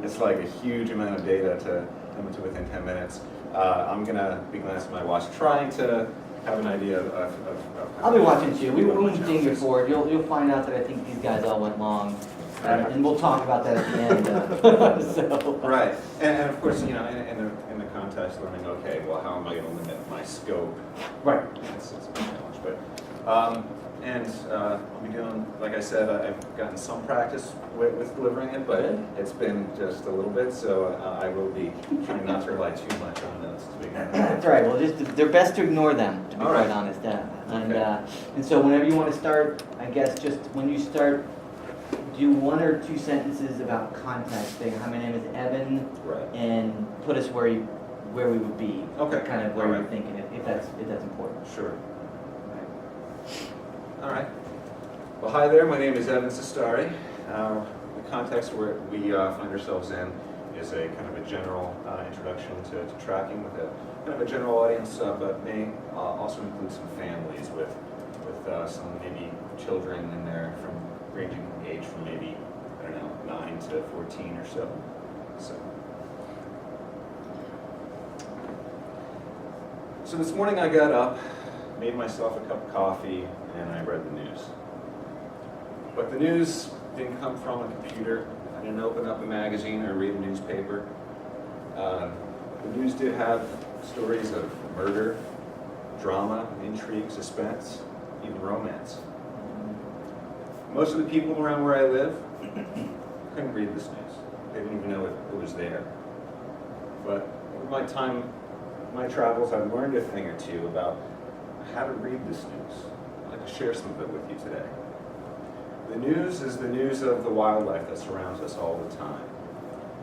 it's like a huge amount of data to limit to within 10 minutes. I'm going to be glancing at my watch, trying to have an idea of I'll be watching too. We won't challenges. ding you for it. You'll find out that I think these guys all went long. Right. And we'll talk about that at the end. So. Right, and of course, you know, in the context, learning, okay, well, how am I going to limit my scope? Right. It's a big challenge, but, I'll be doing, like I said, I've gotten some practice with delivering it, but Good. it's been just a little bit, so I will be trying not to rely too much on those to begin with. That's right. Well, they're best to ignore them, to be All quite right. honest. Okay. And so whenever you want to start, I guess just when you start, do 1 or 2 sentences about context. Saying, hi, my name is Evan, Right. and put us where we would be. Okay. Kind of where All you're right. thinking, if that's important. Sure. All right. Well, hi there. My name is Evan Sestari. The context where we find ourselves in is a kind of a general introduction to tracking with a kind of a general audience, but may also include some families with some maybe children in there from ranging in age from maybe, I don't know, 9 to 14 or so. So this morning I got up, made myself a cup of coffee, and I read the news. But the news didn't come from a computer. I didn't open up a magazine or read a newspaper. The news did have stories of murder, drama, intrigue, suspense, even romance. Most of the people around where I live couldn't read this news. They didn't even know it was there. But over my travels, I've learned a thing or two about how to read this news. I'd like to share some of it with you today. The news is the news of the wildlife that surrounds us all the time.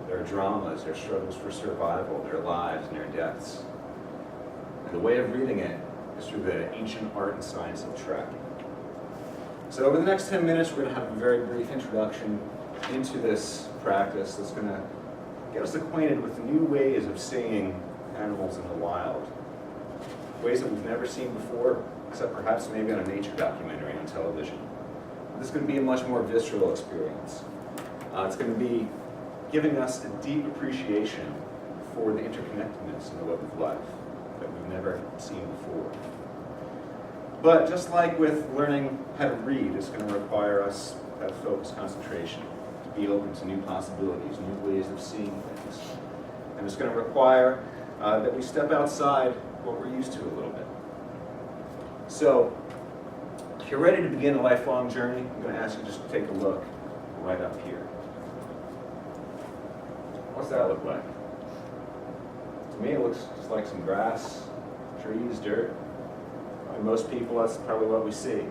Their dramas, their struggles for survival, their lives and their deaths. And the way of reading it is through the ancient art and science of tracking. So over the next 10 minutes, we're going to have a very brief introduction into this practice that's going to get us acquainted with new ways of seeing animals in the wild. Ways that we've never seen before, except perhaps maybe on a nature documentary on television. This is going to be a much more visceral experience. It's going to be giving us a deep appreciation for the interconnectedness in the web of life that we've never seen before. But just like with learning how to read, it's going to require us to have focused concentration, to be open to new possibilities, new ways of seeing things. And it's going to require that we step outside what we're used to a little bit. So, if you're ready to begin a lifelong journey, I'm going to ask you just to take a look right up here. What's that look like? To me, it looks just like some grass, trees, dirt. And most people, that's probably what we see.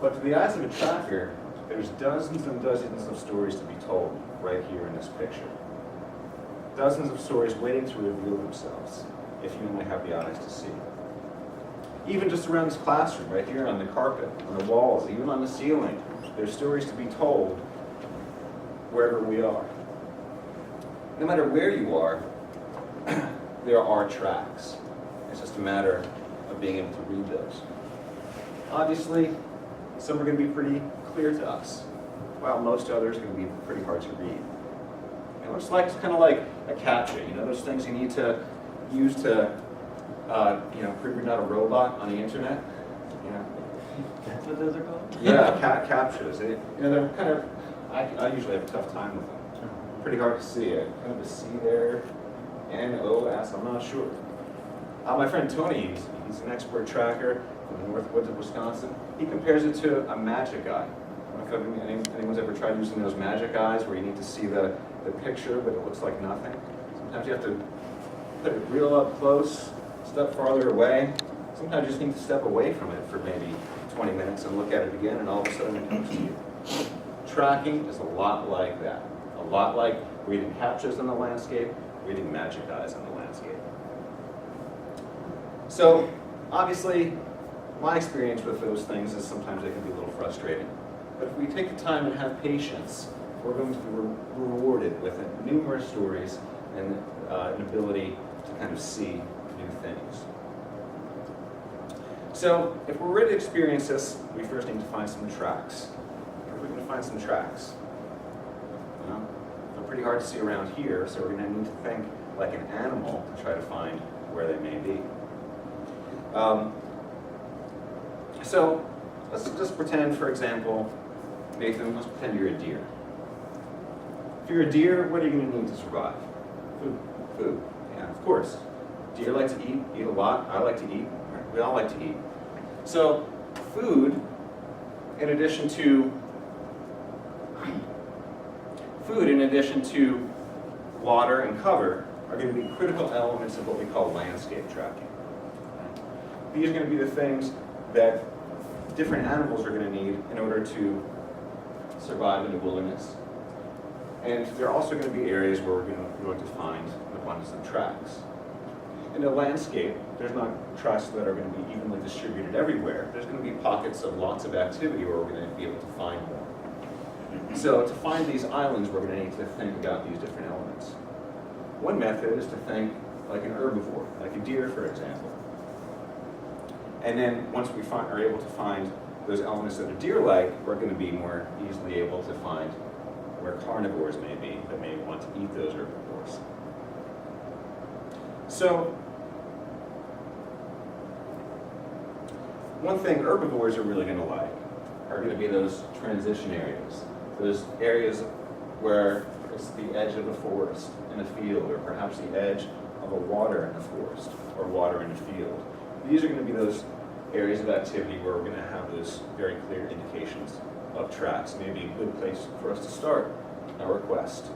But to the eyes of a tracker, there's dozens and dozens of stories to be told right here in this picture. Dozens of stories waiting to reveal themselves, if you only have the eyes to see. Even just around this classroom, right here on the carpet, on the walls, even on the ceiling, there's stories to be told wherever we are. No matter where you are, there are tracks. It's just a matter of being able to read those. Obviously, some are going to be pretty clear to us, while most others are going to be pretty hard to read. It looks like it's kind of like a CAPTCHA, you know, those things you need to use to, prove you're not a robot on the internet. You know. That's what those are called? Yeah, CAPTCHAs. They're kind of, I usually have a tough time with them. Pretty hard to see. Kind of a C there, N-O-S, I'm not sure. My friend Tony, he's an expert tracker from the North Woods of Wisconsin. He compares it to a magic eye. I don't know if anyone's ever tried using those magic eyes where you need to see the picture, but it looks like nothing. Sometimes you have to put it real up close, step farther away. Sometimes you just need to step away from it for maybe 20 minutes and look at it again, and all of a sudden it comes to you. Tracking is a lot like that. A lot like reading CAPTCHAs on the landscape, reading magic eyes on the landscape. So, obviously, my experience with those things is sometimes they can be a little frustrating. But if we take the time and have patience, we're going to be rewarded with numerous stories and an ability to kind of see new things. So, if we're ready to experience this, we first need to find some tracks. Where are we going to find some tracks? Well, they're pretty hard to see around here, so we're going to need to think like an animal to try to find where they may be. So let's just pretend, for example, Nathan, let's pretend you're a deer. If you're a deer, what are you going to need to survive? Food. Food. Yeah, of course. Deer like to eat a lot. I like to eat. We all like to eat. So food, in addition to water and cover, are going to be critical elements of what we call landscape tracking. These are going to be the things that different animals are going to need in order to survive in the wilderness. And there are also going to be areas where we're going to find an abundance of tracks. In the landscape, there's not tracks that are going to be evenly distributed everywhere. There's going to be pockets of lots of activity where we're going to be able to find more. So to find these islands, we're going to need to think about these different elements. One method is to think like an herbivore, like a deer, for example. And then once we are able to find those elements that a deer like, we're going to be more easily able to find where carnivores may be that may want to eat those herbivores. So one thing herbivores are really going to like are going to be those transition areas, those areas where it's the edge of a forest in a field, or perhaps the edge of a water in a forest, or water in a field. These are going to be those areas of activity where we're going to have those very clear indications of tracks. Maybe a good place for us to start our quest.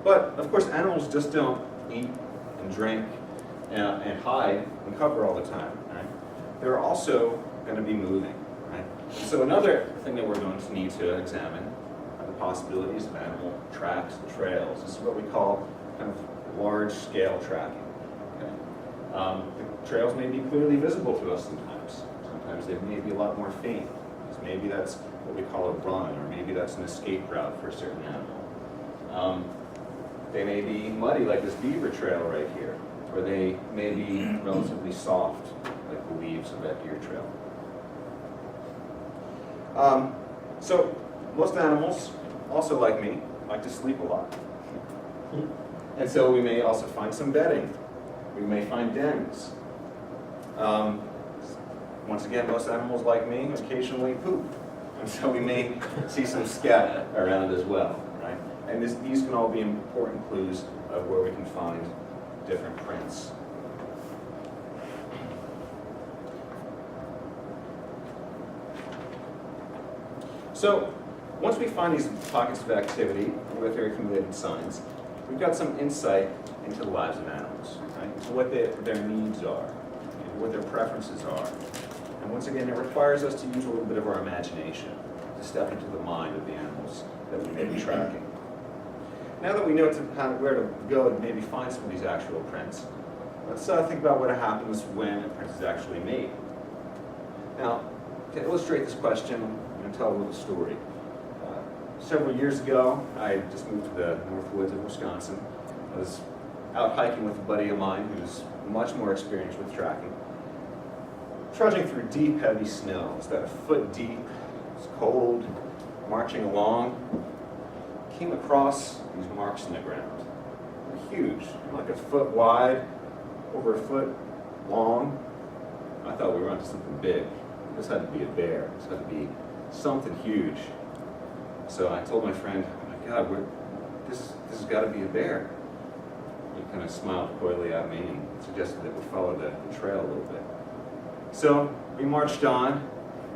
But of course, animals just don't eat and drink and hide and cover all the time. Right? They're also going to be moving. Right? So another thing that we're going to need to examine are the possibilities of animal tracks and trails. This is what we call kind of large-scale tracking. Okay? The trails may be clearly visible to us sometimes. Sometimes they may be a lot more faint. Maybe that's what we call a run, or maybe that's an escape route for a certain animal. They may be muddy, like this beaver trail right here, or they may be relatively soft, like the leaves of that deer trail. So most animals, also like me, like to sleep a lot. And so we may also find some bedding. We may find dens. Once again, most animals like me occasionally poop. And so we may see some scat around as well, right? And these can all be important clues of where we can find different prints. So once we find these pockets of activity with their accumulated signs, we've got some insight into the lives of animals, right? Into what their needs are, and what their preferences are. And once again, it requires us to use a little bit of our imagination to step into the mind of the animals that we may be tracking. Now that we know where to go and maybe find some of these actual prints, let's think about what happens when a print is actually made. Now, to illustrate this question, I'm going to tell a little story. Several years ago, I just moved to the north woods of Wisconsin. I was out hiking with a buddy of mine who's much more experienced with tracking. Trudging through deep, heavy snow. It was about a foot deep. It was cold. Marching along, came across these marks in the ground. They're huge, like a foot wide, over a foot long. I thought we were onto something big. This had to be a bear. This had to be something huge. So I told my friend, "Oh my God, this has got to be a bear." He kind of smiled coyly at me and suggested that we follow the trail a little bit. So we marched on,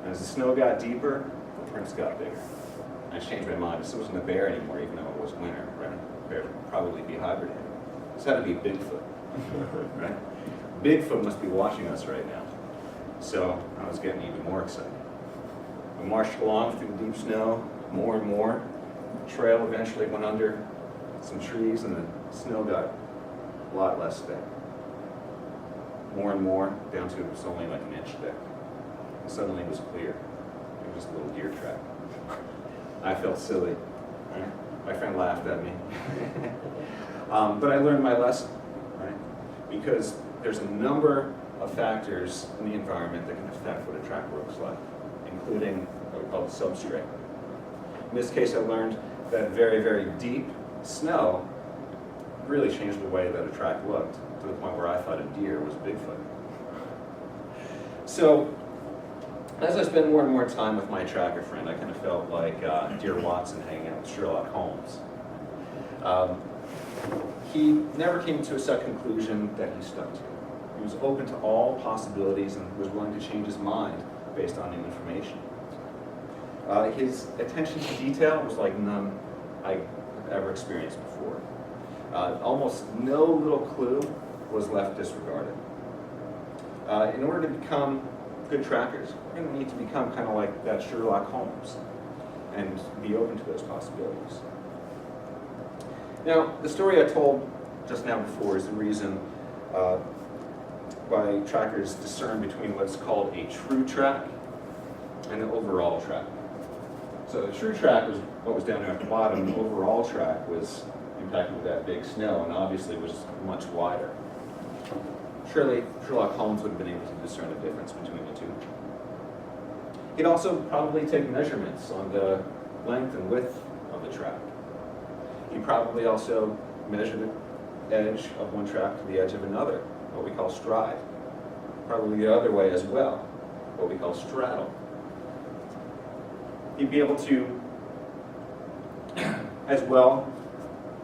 and as the snow got deeper, the prints got bigger. I changed my mind. This wasn't a bear anymore, even though it was winter. Right? The bear would probably be hibernating. This had to be Bigfoot, right? Bigfoot must be watching us right now. So I was getting even more excited. We marched along through the deep snow, more and more. The trail eventually went under some trees, and the snow got a lot less thick. More and more, down to it was only like an inch thick. And suddenly it was clear. It was just a little deer track. I felt silly. Right? My friend laughed at me. But I learned my lesson, right? Because there's a number of factors in the environment that can affect what a track looks like, including what we call the substrate. In this case, I learned that very, very deep snow really changed the way that a track looked, to the point where I thought a deer was Bigfoot. So, as I spent more and more time with my tracker friend, I kind of felt like Dear Watson hanging out with Sherlock Holmes. He never came to a set conclusion that he stuck to. He was open to all possibilities and was willing to change his mind based on new information. His attention to detail was like none I've ever experienced before. Almost no little clue was left disregarded. In order to become good trackers, we're going to need to become kind of like that Sherlock Holmes and be open to those possibilities. Now, the story I told just now before is the reason why trackers discern between what's called a true track and an overall track. So the true track was what was down there at the bottom, and the overall track was impacted with that big snow and obviously was much wider. Surely Sherlock Holmes would have been able to discern the difference between the two. He'd also probably take measurements on the length and width of the track. He'd probably also measure the edge of one track to the edge of another, what we call stride. Probably the other way as well, what we call straddle. He'd be able to, as well,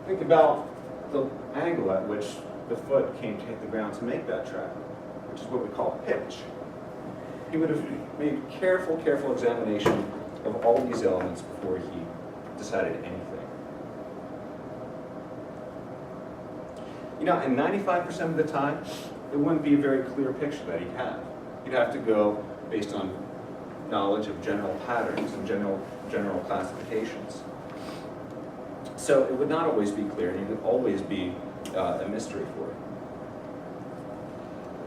think about the angle at which the foot came to hit the ground to make that track, which is what we call pitch. He would have made careful examination of all these elements before he decided anything. You know, and 95% of the time, it wouldn't be a very clear picture that he'd have. He'd have to go based on knowledge of general patterns and general classifications. So it would not always be clear, and it would always be a mystery for him.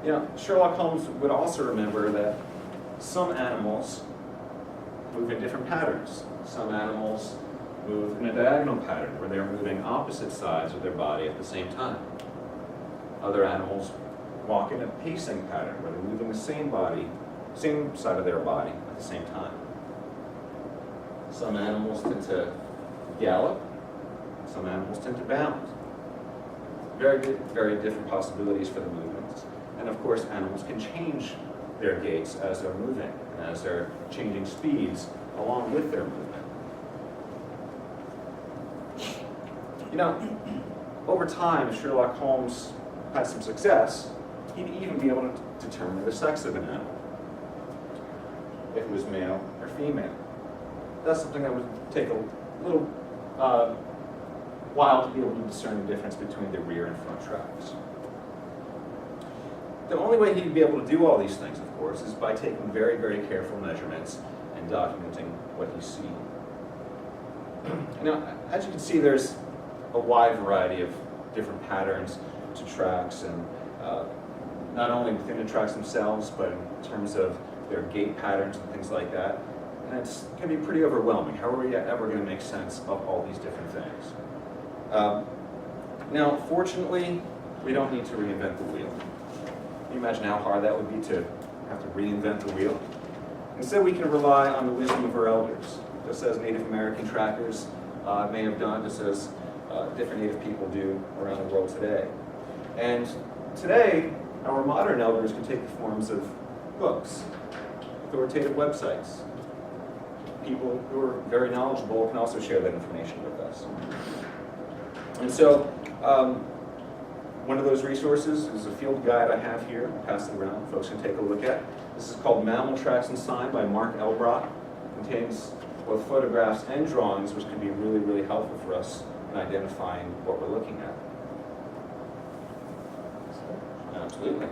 You know, Sherlock Holmes would also remember that some animals move in different patterns. Some animals move in a diagonal pattern, where they're moving opposite sides of their body at the same time. Other animals walk in a pacing pattern, where they're moving the same side of their body at the same time. Some animals tend to gallop, some animals tend to bound. Very different possibilities for the movements. And of course, animals can change their gaits as they're moving, and as they're changing speeds along with their movement. You know, over time, if Sherlock Holmes had some success, he'd even be able to determine the sex of an animal, if it was male or female. That's something that would take a little while to be able to discern the difference between the rear and front tracks. The only way he'd be able to do all these things, of course, is by taking very careful measurements and documenting what he's seen. Now, as you can see, there's a wide variety of different patterns to tracks, and not only within the tracks themselves, but in terms of their gait patterns and things like that. And it can be pretty overwhelming. How are we ever going to make sense of all these different things? Now, fortunately, we don't need to reinvent the wheel. Can you imagine how hard that would be to have to reinvent the wheel? Instead, we can rely on the wisdom of our elders, just as Native American trackers may have done, just as different Native people do around the world today. And today, our modern elders can take the forms of books, authoritative websites. People who are very knowledgeable can also share that information with us. And so, one of those resources is a field guide I have here. I'll pass it around. Folks can take a look at. This is called Mammal Tracks and Sign by Mark Elbrock. It contains both photographs and drawings, which can be really helpful for us in identifying what we're looking at. Absolutely.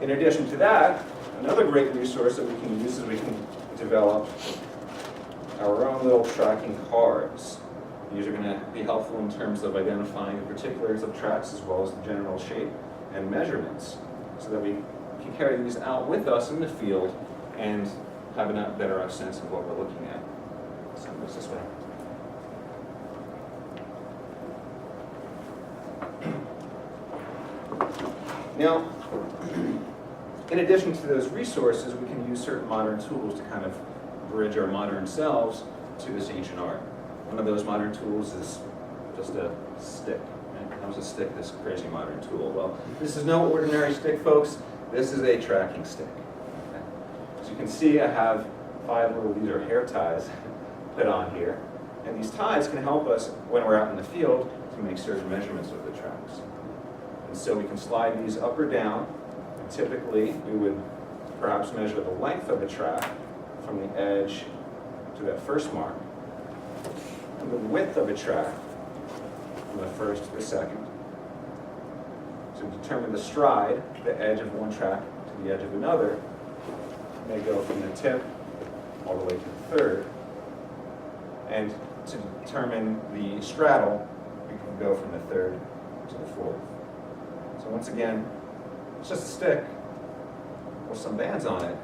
In addition to that, another great resource that we can use is we can develop our own little tracking cards. These are going to be helpful in terms of identifying the particulars of tracks as well as the general shape and measurements, so that we can carry these out with us in the field and have a better sense of what we're looking at. So it goes this way. Now, in addition to those resources, we can use certain modern tools to kind of bridge our modern selves to this ancient art. One of those modern tools is just a stick. And how's a stick this crazy modern tool? Well, this is no ordinary stick, folks. This is a tracking stick. Okay? As you can see, I have 5 little, these are hair ties put on here. And these ties can help us when we're out in the field to make certain measurements of the tracks. And so we can slide these up or down. And typically, we would perhaps measure the length of the track from the edge to that first mark, and the width of a track from the first to the second. To determine the stride, the edge of one track to the edge of another, may go from the tip all the way to the third. And to determine the straddle, we can go from the third to the fourth. So once again, it's just a stick with some bands on it,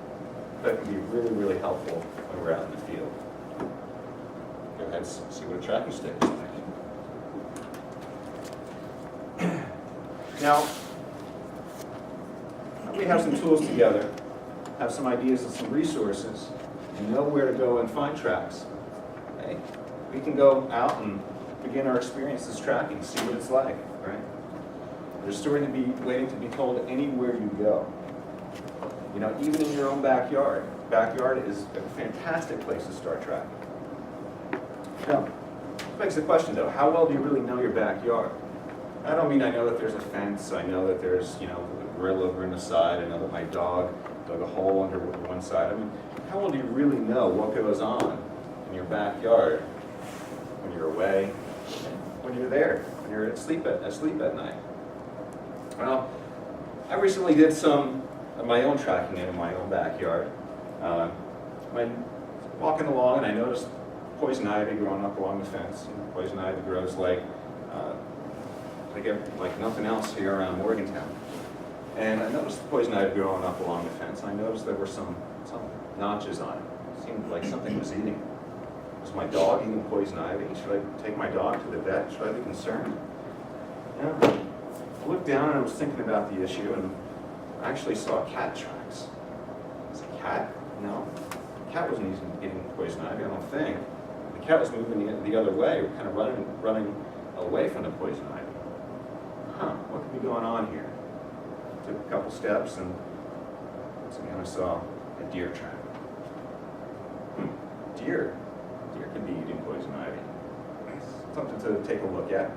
but it can be really, really helpful when we're out in the field. Go ahead and see what a tracking stick is like. Now, we have some tools together, have some ideas and some resources, and know where to go and find tracks. Okay? We can go out and begin our experiences tracking, see what it's like, right? There's a story to be waiting to be told anywhere you go. You know, even in your own backyard. Backyard is a fantastic place to start tracking. Now, this begs the question though, how well do you really know your backyard? I don't mean I know that there's a fence, I know that there's, you know, a grill over on the side, I know that my dog dug a hole under one side. I mean, how well do you really know what goes on in your backyard when you're away, when you're there, when you're asleep at night? Well, I recently did some of my own tracking in my own backyard. When walking along, and I noticed poison ivy growing up along the fence. You know, poison ivy grows like nothing else here around Morgantown. And I noticed the poison ivy growing up along the fence. I noticed there were some notches on it. It seemed like something was eating. Was my dog eating poison ivy? Should I take my dog to the vet? Should I be concerned? Yeah. I looked down and I was thinking about the issue, and I actually saw cat tracks. Is it a cat? No. The cat wasn't eating poison ivy, I don't think. The cat was moving the other way, kind of running away from the poison ivy. Huh, what could be going on here? Took a couple steps, and once again I saw a deer track. Deer could be eating poison ivy. Something to take a look at.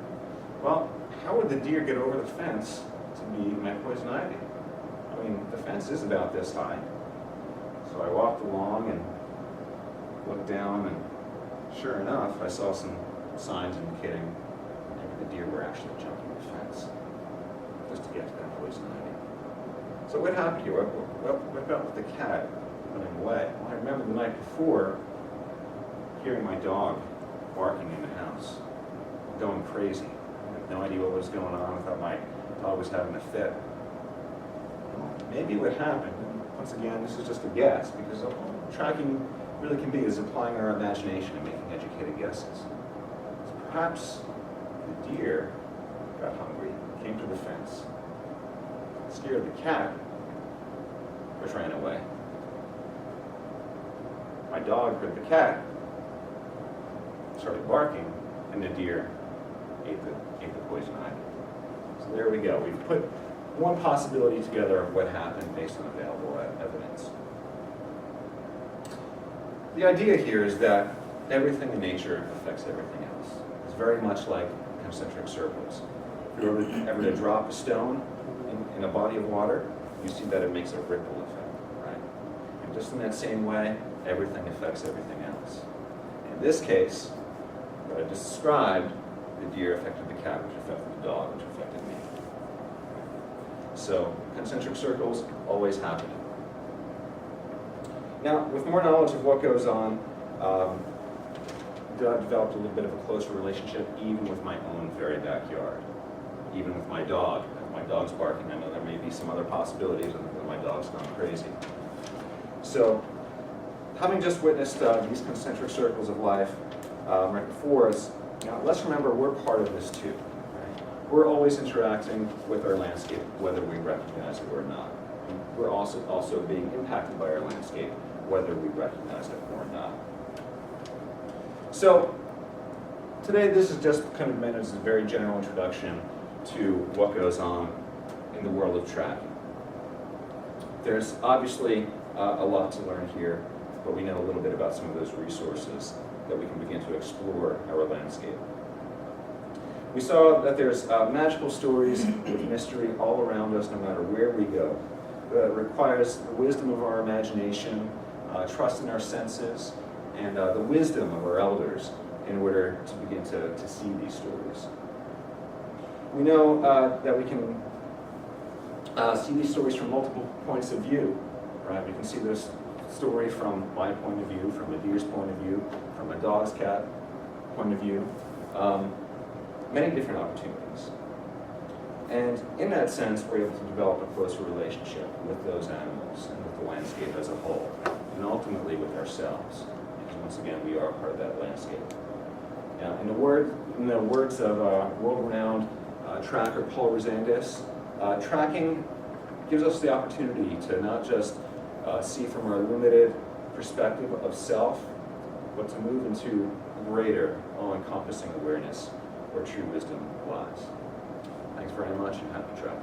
Well, how would the deer get over the fence to be eating my poison ivy? I mean, the fence is about this high. So I walked along and looked down, and sure enough, I saw some signs indicating maybe the deer were actually jumping the fence just to get to that poison ivy. So what happened here? What about with the cat running away? Well, I remember the night before hearing my dog barking in the house, going crazy. I had no idea what was going on. I thought my dog was having a fit. Maybe what happened, and once again, this is just a guess, because all tracking really can be is applying our imagination and making educated guesses. So perhaps the deer got hungry, came to the fence, scared the cat, which ran away. My dog heard the cat, started barking, and the deer ate the poison ivy. So there we go. We've put one possibility together of what happened based on available evidence. The idea here is that everything in nature affects everything else. It's very much like concentric circles. If you were ever to drop a stone in a body of water, you see that it makes a ripple effect, right? And just in that same way, everything affects everything else. In this case, what I just described, the deer affected the cat, which affected the dog, which affected me. So concentric circles always happening. Now, with more knowledge of what goes on, I developed a little bit of a closer relationship even with my own very backyard. Even with my dog. If my dog's barking, I know there may be some other possibilities that my dog's gone crazy. So, having just witnessed these concentric circles of life right before us, now let's remember we're part of this too. Right? We're always interacting with our landscape, whether we recognize it or not. And we're also being impacted by our landscape, whether we recognize it or not. So, Today, this is just kind of meant as a very general introduction to what goes on in the world of tracking. There's obviously a lot to learn here, but we know a little bit about some of those resources that we can begin to explore our landscape. We saw that there's magical stories with mystery all around us, no matter where we go. It requires the wisdom of our imagination, trust in our senses, and the wisdom of our elders in order to begin to see these stories. We know that we can see these stories from multiple points of view, right? We can see this story from my point of view, from a deer's point of view, from a dog's cat point of view. Many different opportunities. And in that sense, we're able to develop a closer relationship with those animals and with the landscape as a whole, and ultimately with ourselves, because once again, we are part of that landscape. Now, in the words of world-renowned tracker Paul Rosandis, tracking gives us the opportunity to not just see from our limited perspective of self, but to move into greater, all-encompassing awareness where true wisdom lies. Thanks very much and happy tracking.